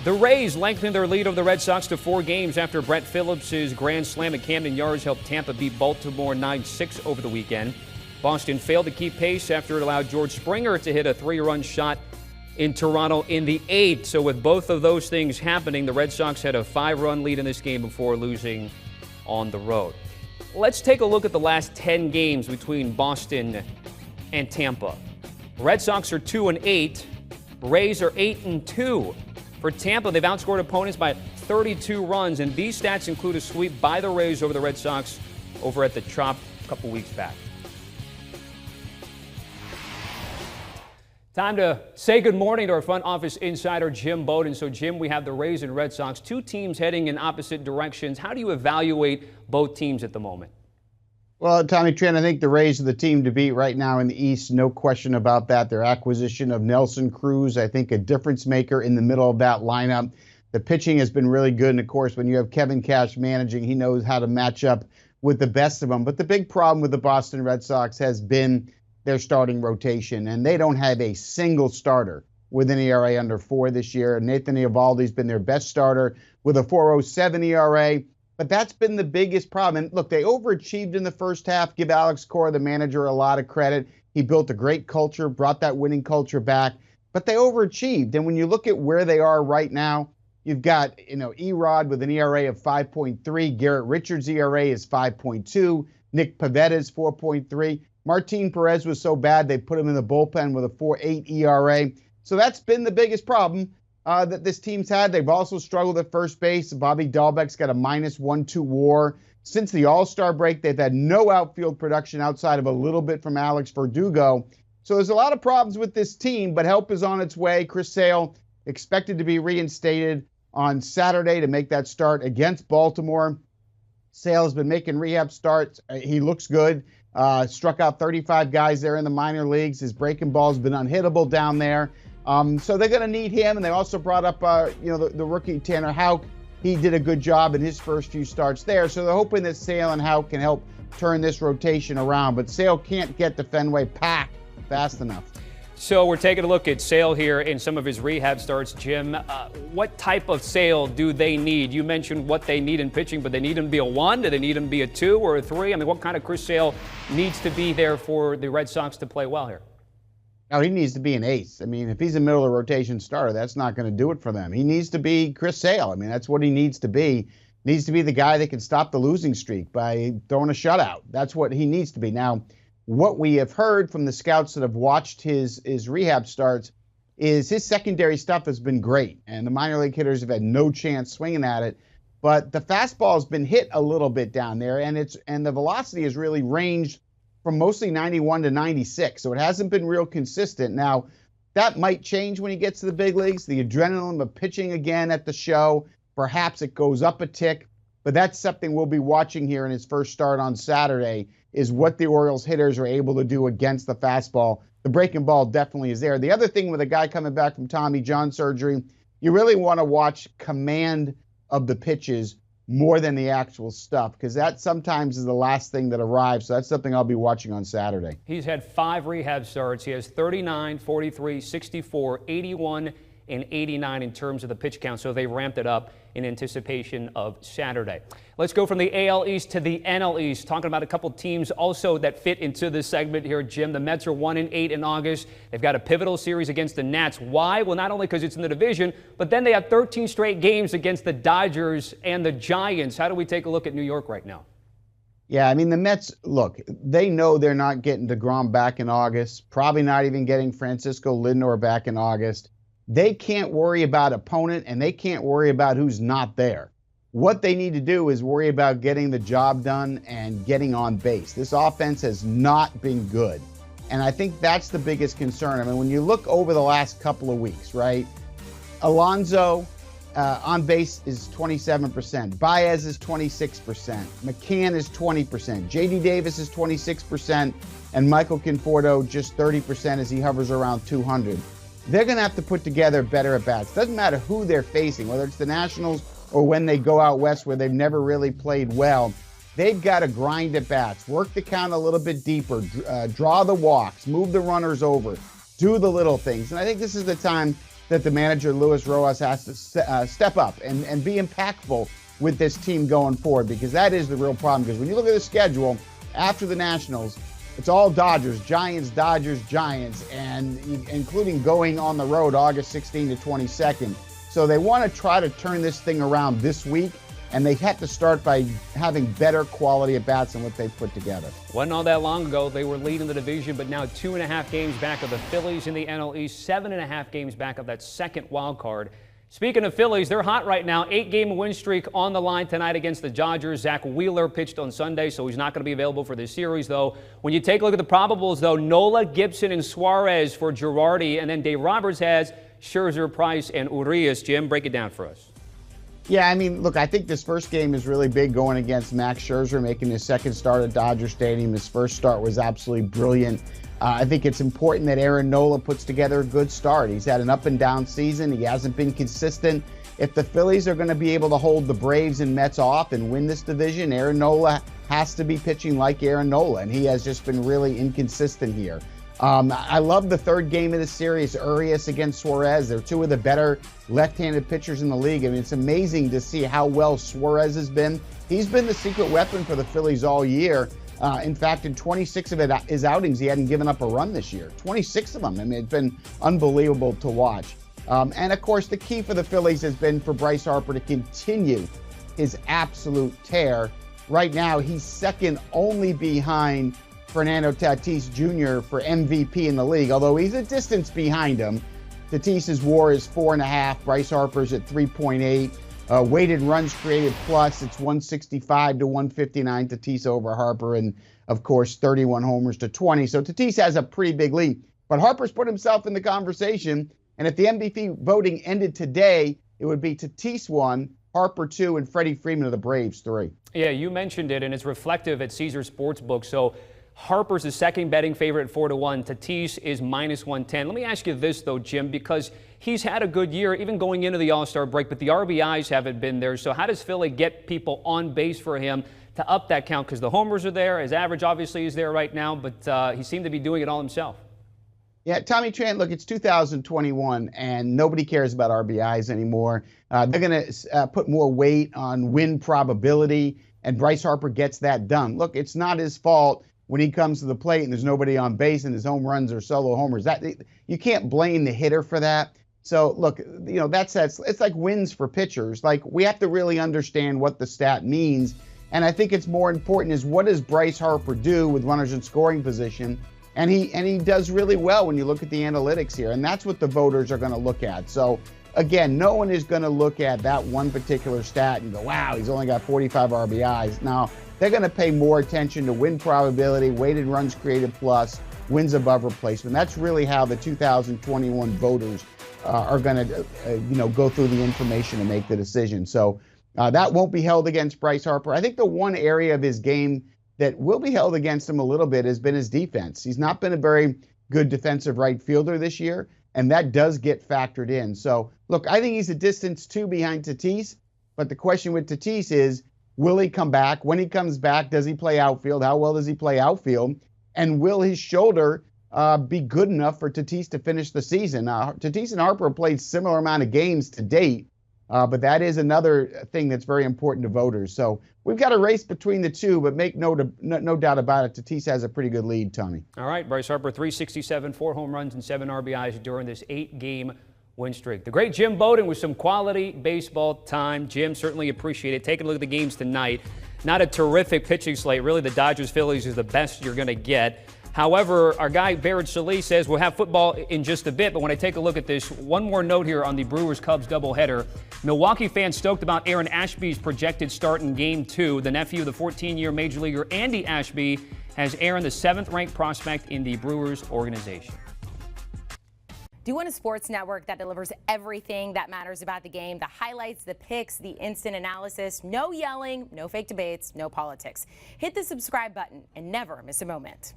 The Rays lengthened their lead over the Red Sox to 4 games after Brett Phillips' grand slam at Camden Yards helped Tampa beat Baltimore 9-6 over the weekend. Boston failed to keep pace after it allowed George Springer to hit a 3-run shot in Toronto in the 8th. So with both of those things happening, the Red Sox had a 5-run lead in this game before losing on the road. Let's take a look at the last 10 games between Boston and Tampa. Red Sox are 2-8. Rays are 8-2. For Tampa, they've outscored opponents by 32 runs, and these stats include a sweep by the Rays over the Red Sox over at the Trop a couple weeks back. Time to say good morning to our front office insider, Jim Bowden. So, Jim, we have the Rays and Red Sox, 2 teams heading in opposite directions. How do you evaluate both teams at the moment? Well, Tommy Trent, I think the Rays are the team to beat right now in the East. No question about that. Their acquisition of Nelson Cruz, I think, a difference maker in the middle of that lineup. The pitching has been really good. And, of course, when you have Kevin Cash managing, he knows how to match up with the best of them. But the big problem with the Boston Red Sox has been their starting rotation, and they don't have a single starter with an ERA under 4 this year. Nathan Eovaldi's been their best starter with a 4.07 ERA. But that's been the biggest problem. And look, they overachieved in the first half. Give Alex Cora, the manager, a lot of credit. He built a great culture, brought that winning culture back. But they overachieved. And when you look at where they are right now, you've got, Erod with an ERA of 5.3. Garrett Richards' ERA is 5.2. Nick Pavetta's 4.3. Martin Perez was so bad they put him in the bullpen with a 4.8 ERA. So that's been the biggest problem that this team's had. They've also struggled at first base. Bobby Dahlbeck's got a -1-2 WAR. Since the All-Star break, they've had no outfield production outside of a little bit from Alex Verdugo. So there's a lot of problems with this team, but help is on its way. Chris Sale expected to be reinstated on Saturday to make that start against Baltimore. Sale has been making rehab starts. He looks good. Struck out 35 guys there in the minor leagues. His breaking ball's been unhittable down there. So they're going to need him. And they also brought up, the rookie Tanner Houck. He did a good job in his first few starts there. So they're hoping that Sale and Houck can help turn this rotation around. But Sale can't get the Fenway packed fast enough. So we're taking a look at Sale here in some of his rehab starts. Jim, what type of Sale do they need? You mentioned what they need in pitching, but they need him to be a 1? Do they need him to be a 2 or a 3? I mean, what kind of Chris Sale needs to be there for the Red Sox to play well here? No, he needs to be an ace. I mean, if he's a middle of rotation starter, that's not going to do it for them. He needs to be Chris Sale. I mean, that's what he needs to be. Needs to be the guy that can stop the losing streak by throwing a shutout. That's what he needs to be. Now, what we have heard from the scouts that have watched his rehab starts is his secondary stuff has been great, and the minor league hitters have had no chance swinging at it. But the fastball has been hit a little bit down there, and the velocity has really ranged from mostly 91 to 96, so it hasn't been real consistent. Now, that might change when he gets to the big leagues. The adrenaline of pitching again at the show, perhaps it goes up a tick, but that's something we'll be watching here in his first start on Saturday, is what the Orioles hitters are able to do against the fastball. The breaking ball definitely is there. The other thing with a guy coming back from Tommy John surgery, you really want to watch command of the pitches more than the actual stuff, because that sometimes is the last thing that arrives. So that's something I'll be watching on Saturday. He's had 5 rehab starts. He has 39, 43, 64, 81, and 89 in terms of the pitch count. So they ramped it up in anticipation of Saturday. Let's go from the AL East to the NL East, talking about a couple teams also that fit into this segment here, Jim. The Mets are 1-8 in August. They've got a pivotal series against the Nats. Why? Well, not only because it's in the division, but then they have 13 straight games against the Dodgers and the Giants. How do we take a look at New York right now? Yeah, I mean, the Mets, look, they know they're not getting DeGrom back in August, probably not even getting Francisco Lindor back in August. They can't worry about opponent, and they can't worry about who's not there. What they need to do is worry about getting the job done and getting on base. This offense has not been good, and I think that's the biggest concern. I mean, when you look over the last couple of weeks, right, Alonso on base is 27%. Baez is 26%. McCann is 20%. J.D. Davis is 26%. And Michael Conforto just 30% as he hovers around 200. They're going to have to put together better at-bats. Doesn't matter who they're facing, whether it's the Nationals or when they go out west where they've never really played well. They've got to grind at-bats, work the count a little bit deeper, draw the walks, move the runners over, do the little things. And I think this is the time that the manager, Luis Rojas, has to step up and be impactful with this team going forward, because that is the real problem. Because when you look at the schedule after the Nationals, it's all Dodgers, Giants, and including going on the road August 16 to 22nd. So they want to try to turn this thing around this week, and they have to start by having better quality at bats than what they've put together. Wasn't all that long ago they were leading the division, but now 2.5 games back of the Phillies in the NL East, 7.5 games back of that second wild card. Speaking of Phillies, they're hot right now. 8-game win streak on the line tonight against the Dodgers. Zach Wheeler pitched on Sunday, so he's not going to be available for this series, though. When you take a look at the probables, though, Nola, Gibson, and Suarez for Girardi, and then Dave Roberts has Scherzer, Price, and Urias. Jim, break it down for us. Yeah, I mean, look, I think this first game is really big going against Max Scherzer, making his second start at Dodger Stadium. His first start was absolutely brilliant. I think it's important that Aaron Nola puts together a good start. He's had an up-and-down season. He hasn't been consistent. If the Phillies are going to be able to hold the Braves and Mets off and win this division, Aaron Nola has to be pitching like Aaron Nola, and he has just been really inconsistent here. I love the third game of the series, Urias against Suarez. They're two of the better left-handed pitchers in the league. I mean, it's amazing to see how well Suarez has been. He's been the secret weapon for the Phillies all year. In fact, in 26 of his outings, he hadn't given up a run this year. 26 of them. I mean, it's been unbelievable to watch. And, of course, the key for the Phillies has been for Bryce Harper to continue his absolute tear. Right now, he's second only behind Fernando Tatis Jr. for MVP in the league, although he's a distance behind him. Tatis's WAR is 4.5. Bryce Harper's at 3.8. Weighted runs created plus, it's 165 to 159. Tatis over Harper, and of course 31 homers to 20. So Tatis has a pretty big lead, but Harper's put himself in the conversation. And if the MVP voting ended today, it would be Tatis 1, Harper 2, and Freddie Freeman of the Braves 3. Yeah, you mentioned it, and it's reflective at Caesars Sportsbook. So Harper's the second betting favorite at 4-1. Tatis is -110. Let me ask you this, though, Jim, because he's had a good year, even going into the All-Star break, but the RBIs haven't been there. So how does Philly get people on base for him to up that count? Because the homers are there. His average obviously is there right now, but he seemed to be doing it all himself. Yeah, Tommy Tran, look, it's 2021, and nobody cares about RBIs anymore. They're going to put more weight on win probability, and Bryce Harper gets that done. Look, it's not his fault when he comes to the plate and there's nobody on base and his home runs are solo homers. You can't blame the hitter for that. So, look, you know, it's like wins for pitchers. Like, we have to really understand what the stat means. And I think it's more important is what does Bryce Harper do with runners in scoring position? And he does really well when you look at the analytics here. And that's what the voters are going to look at. So, again, no one is going to look at that one particular stat and go, wow, he's only got 45 RBIs. Now, they're going to pay more attention to win probability, weighted runs created plus, wins above replacement. That's really how the 2021 voters are going to, go through the information and make the decision. So that won't be held against Bryce Harper. I think the one area of his game that will be held against him a little bit has been his defense. He's not been a very good defensive right fielder this year, and that does get factored in. So, look, I think he's a distance 2 behind Tatis, but the question with Tatis is, will he come back? When he comes back, does he play outfield? How well does he play outfield? And will his shoulder be good enough for Tatis to finish the season? Tatis and Harper have played similar amount of games to date, but that is another thing that's very important to voters. So we've got a race between the two, but make no doubt about it, Tatis has a pretty good lead, Tony. All right, Bryce Harper, 367, 4 home runs and 7 RBIs during this 8-game win streak. The great Jim Bowden with some quality baseball time. Jim, certainly appreciate it. Taking a look at the games tonight. Not a terrific pitching slate. Really, the Dodgers-Phillies is the best you're going to get. However, our guy Barrett Solis says we'll have football in just a bit, but when I take a look at this, one more note here on the Brewers-Cubs doubleheader. Milwaukee fans stoked about Aaron Ashby's projected start in Game 2. The nephew of the 14-year Major Leaguer Andy Ashby has Aaron the 7th-ranked prospect in the Brewers organization. Do you want a sports network that delivers everything that matters about the game? The highlights, the picks, the instant analysis, no yelling, no fake debates, no politics. Hit the subscribe button and never miss a moment.